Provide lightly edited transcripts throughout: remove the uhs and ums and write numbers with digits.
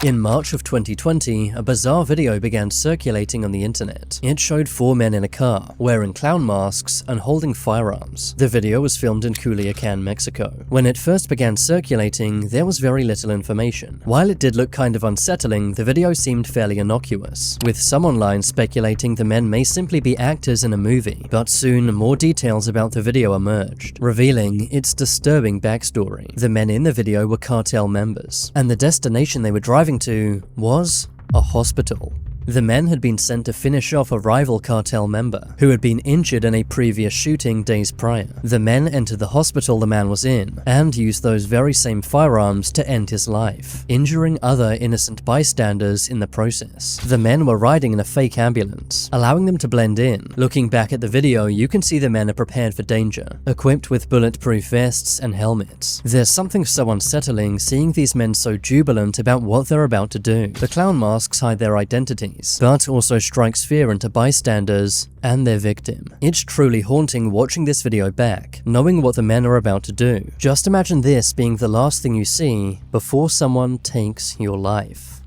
In March of 2020, a bizarre video began circulating on the internet. It showed 4 men in a car, wearing clown masks and holding firearms. The video was filmed in Culiacan, Mexico. When it first began circulating, there was very little information. While it did look kind of unsettling, the video seemed fairly innocuous, with some online speculating the men may simply be actors in a movie. But soon, more details about the video emerged, revealing its disturbing backstory. The men in the video were cartel members, and the destination they were driving to was a hospital. The men had been sent to finish off a rival cartel member who had been injured in a previous shooting days prior. The men entered the hospital the man was in and used those very same firearms to end his life, injuring other innocent bystanders in the process. The men were riding in a fake ambulance, allowing them to blend in. Looking back at the video, you can see the men are prepared for danger, equipped with bulletproof vests and helmets. There's something so unsettling seeing these men so jubilant about what they're about to do. The clown masks hide their identity, but also strikes fear into bystanders and their victim. It's truly haunting watching this video back, knowing what the men are about to do. Just imagine this being the last thing you see before someone takes your life.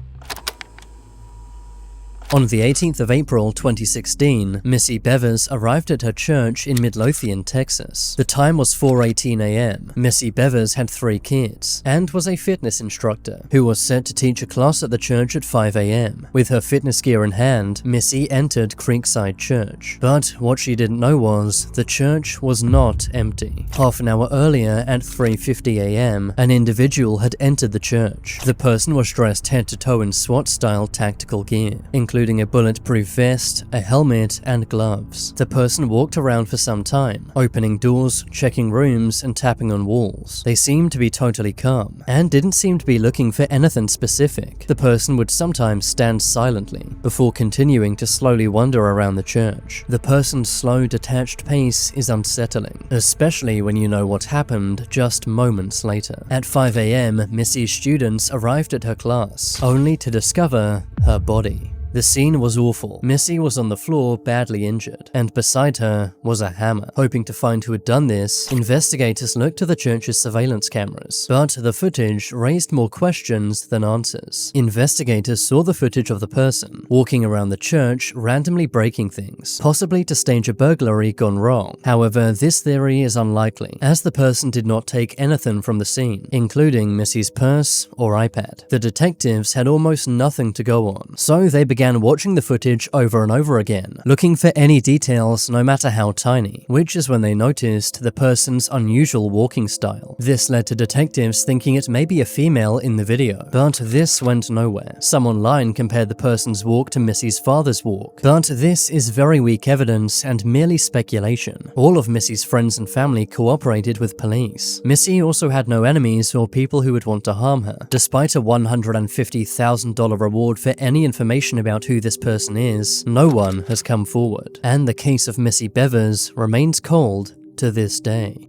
On the 18th of April 2016, Missy Bevers arrived at her church in Midlothian, Texas. The time was 4:18 a.m. Missy Bevers had 3 kids and was a fitness instructor who was set to teach a class at the church at 5 a.m. With her fitness gear in hand, Missy entered Creekside Church. But what she didn't know was the church was not empty. Half an hour earlier at 3:50 a.m., an individual had entered the church. The person was dressed head to toe in SWAT-style tactical gear, including a bulletproof vest, a helmet, and gloves. The person walked around for some time, opening doors, checking rooms, and tapping on walls. They seemed to be totally calm, and didn't seem to be looking for anything specific. The person would sometimes stand silently, before continuing to slowly wander around the church. The person's slow, detached pace is unsettling, especially when you know what happened just moments later. At 5 a.m., Missy's students arrived at her class, only to discover her body. The scene was awful. Missy was on the floor, badly injured, and beside her was a hammer. Hoping to find who had done this, investigators looked to the church's surveillance cameras, but the footage raised more questions than answers. Investigators saw the footage of the person walking around the church, randomly breaking things, possibly to stage a burglary gone wrong. However, this theory is unlikely, as the person did not take anything from the scene, including Missy's purse or iPad. The detectives had almost nothing to go on, so they began watching the footage over and over again, looking for any details no matter how tiny, which is when they noticed the person's unusual walking style. This led to detectives thinking it may be a female in the video, but this went nowhere. Some online compared the person's walk to Missy's father's walk, but this is very weak evidence and merely speculation. All of Missy's friends and family cooperated with police. Missy also had no enemies or people who would want to harm her, despite a $150,000 reward for any information about who this person is. No one has come forward, and the case of Missy Bevers remains cold to this day.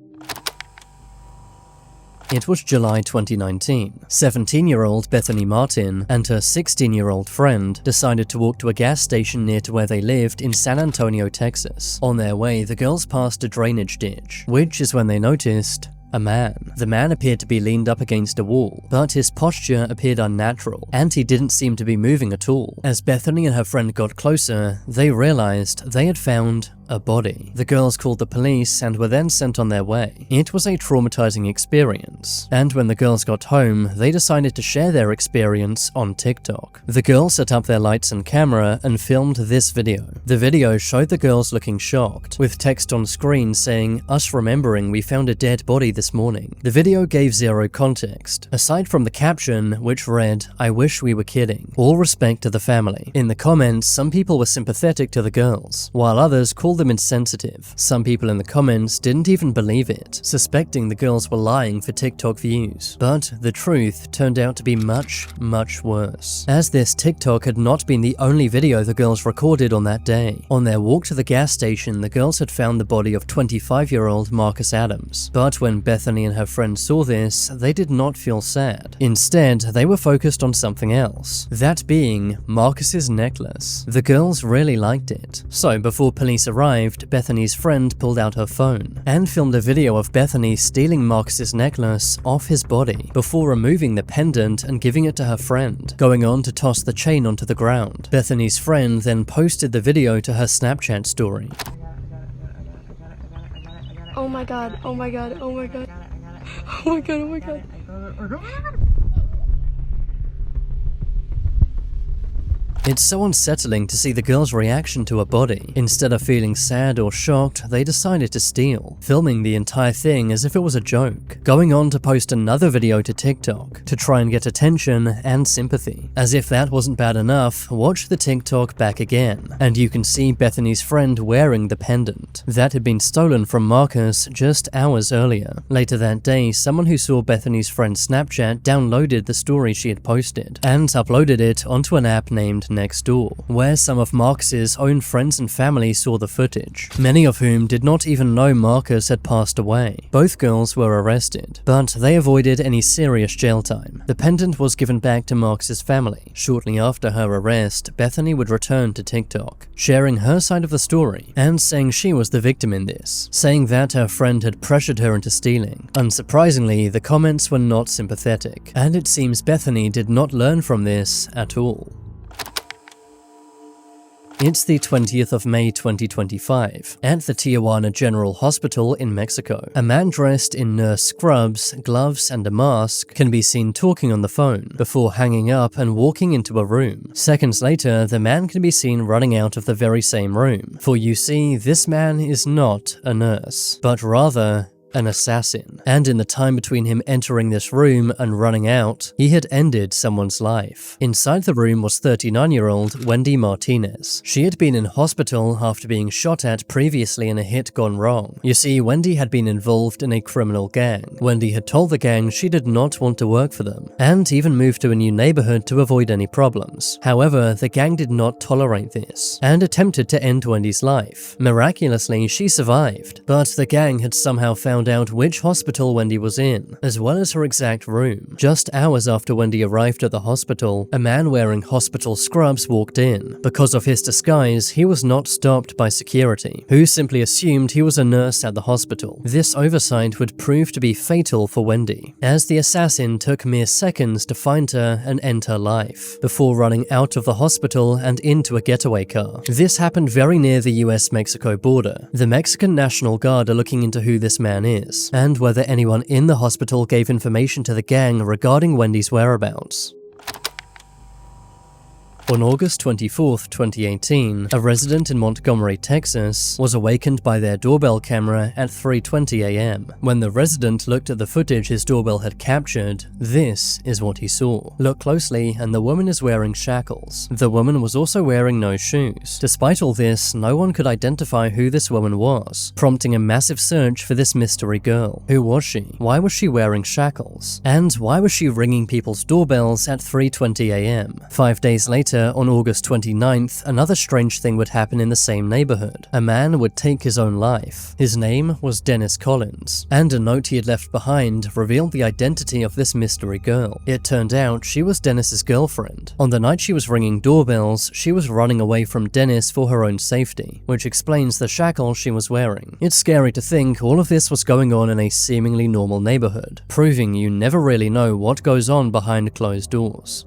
It was July 2019. 17-year-old Bethany Martin and her 16-year-old friend decided to walk to a gas station near to where they lived in San Antonio, Texas. On their way, the girls passed a drainage ditch, which is when they noticed a man. The man appeared to be leaned up against a wall, but his posture appeared unnatural, and he didn't seem to be moving at all. As Bethany and her friend got closer, they realized they had found a body. The girls called the police and were then sent on their way. It was a traumatizing experience, and when the girls got home, they decided to share their experience on TikTok. The girls set up their lights and camera and filmed this video. The video showed the girls looking shocked, with text on screen saying, "Us remembering we found a dead body this morning." The video gave zero context, aside from the caption, which read, "I wish we were kidding. All respect to the family." In the comments, some people were sympathetic to the girls, while others called them insensitive. Some people in the comments didn't even believe it, suspecting the girls were lying for TikTok views. But the truth turned out to be much, much worse, as this TikTok had not been the only video the girls recorded on that day. On their walk to the gas station, the girls had found the body of 25-year-old Marcus Adams. But when Bethany and her friend saw this, they did not feel sad. Instead, they were focused on something else, that being Marcus's necklace. The girls really liked it. So before police arrived, arrived, Bethany's friend pulled out her phone and filmed a video of Bethany stealing Marcus's necklace off his body before removing the pendant and giving it to her friend, going on to toss the chain onto the ground. Bethany's friend then posted the video to her Snapchat story. Oh my god, oh my god, oh my god. Oh my god, oh my god. It's so unsettling to see the girl's reaction to her body. Instead of feeling sad or shocked, they decided to steal, filming the entire thing as if it was a joke, going on to post another video to TikTok to try and get attention and sympathy. As if that wasn't bad enough, watch the TikTok back again, and you can see Bethany's friend wearing the pendant that had been stolen from Marcus just hours earlier. Later that day, someone who saw Bethany's friend's Snapchat downloaded the story she had posted and uploaded it onto an app named Nextdoor, where some of Marcus's own friends and family saw the footage, many of whom did not even know Marcus had passed away. Both girls were arrested, but they avoided any serious jail time. The pendant was given back to Marcus's family. Shortly after her arrest, Bethany would return to TikTok, sharing her side of the story and saying she was the victim in this, saying that her friend had pressured her into stealing. Unsurprisingly, the comments were not sympathetic, and it seems Bethany did not learn from this at all. It's the 20th of May 2025. At the Tijuana General Hospital in Mexico, a man dressed in nurse scrubs, gloves, and a mask can be seen talking on the phone before hanging up and walking into a room. Seconds later, the man can be seen running out of the very same room. For you see, this man is not a nurse, but rather an assassin, and in the time between him entering this room and running out, he had ended someone's life. Inside the room was 39-year-old Wendy Martinez. She had been in hospital after being shot at previously in a hit gone wrong. You see, Wendy had been involved in a criminal gang. Wendy had told the gang she did not want to work for them, and even moved to a new neighborhood to avoid any problems. However, the gang did not tolerate this, and attempted to end Wendy's life. Miraculously, she survived, but the gang had somehow found out which hospital Wendy was in, as well as her exact room. Just hours after Wendy arrived at the hospital, a man wearing hospital scrubs walked in. Because of his disguise, he was not stopped by security, who simply assumed he was a nurse at the hospital. This oversight would prove to be fatal for Wendy, as the assassin took mere seconds to find her and end her life, before running out of the hospital and into a getaway car. This happened very near the US-Mexico border. The Mexican National Guard are looking into who this man is, and whether anyone in the hospital gave information to the gang regarding Wendy's whereabouts. On August 24, 2018, a resident in Montgomery, Texas, was awakened by their doorbell camera at 3:20 a.m. When the resident looked at the footage his doorbell had captured, this is what he saw. Look closely, and the woman is wearing shackles. The woman was also wearing no shoes. Despite all this, no one could identify who this woman was, prompting a massive search for this mystery girl. Who was she? Why was she wearing shackles? And why was she ringing people's doorbells at 3:20 a.m.? 5 days later, on August 29th, another strange thing would happen in the same neighborhood. A man would take his own life. His name was Dennis Collins, and a note he had left behind revealed the identity of this mystery girl. It turned out she was Dennis's girlfriend. On the night she was ringing doorbells, she was running away from Dennis for her own safety, which explains the shackles she was wearing. It's scary to think all of this was going on in a seemingly normal neighborhood, proving you never really know what goes on behind closed doors.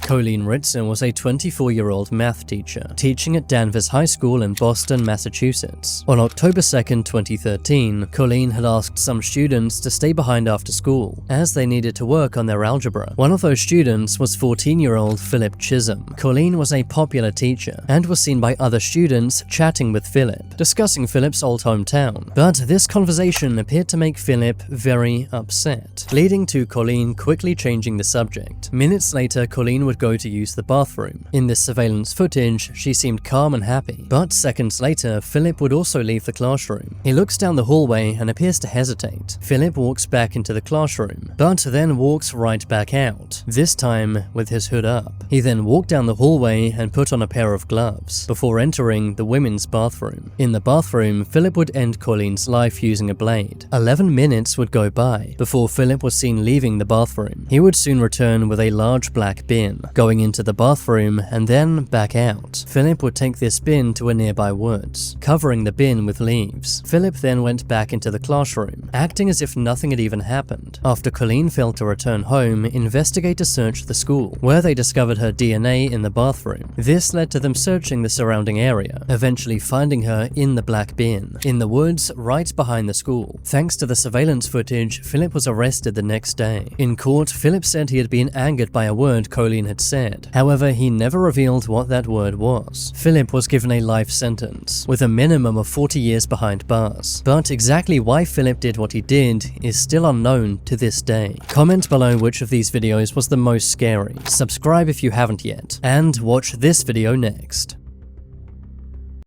Colleen Ritzer was a 24-year-old math teacher, teaching at Danvers High School in Boston, Massachusetts. On October 2nd, 2013, Colleen had asked some students to stay behind after school, as they needed to work on their algebra. One of those students was 14-year-old Philip Chisholm. Colleen was a popular teacher, and was seen by other students chatting with Philip, discussing Philip's old hometown. But this conversation appeared to make Philip very upset, leading to Colleen quickly changing the subject. Minutes later, Colleen would go to use the bathroom. In this surveillance footage, she seemed calm and happy, but seconds later, Philip would also leave the classroom. He looks down the hallway and appears to hesitate. Philip walks back into the classroom, but then walks right back out, this time with his hood up. He then walked down the hallway and put on a pair of gloves, before entering the women's bathroom. In the bathroom, Philip would end Colleen's life using a blade. 11 minutes would go by before Philip was seen leaving the bathroom. He would soon return with a large black bin. going into the bathroom and then back out. Philip would take this bin to a nearby woods, covering the bin with leaves. Philip then went back into the classroom, acting as if nothing had even happened. After Colleen failed to return home, investigators searched the school, where they discovered her DNA in the bathroom. This led to them searching the surrounding area, eventually finding her in the black bin, in the woods right behind the school. Thanks to the surveillance footage, Philip was arrested the next day. In court, Philip said he had been angered by a word Colleen had said. However, he never revealed what that word was. Philip was given a life sentence, with a minimum of 40 years behind bars. But exactly why Philip did what he did is still unknown to this day. Comment below which of these videos was the most scary, subscribe if you haven't yet, and watch this video next.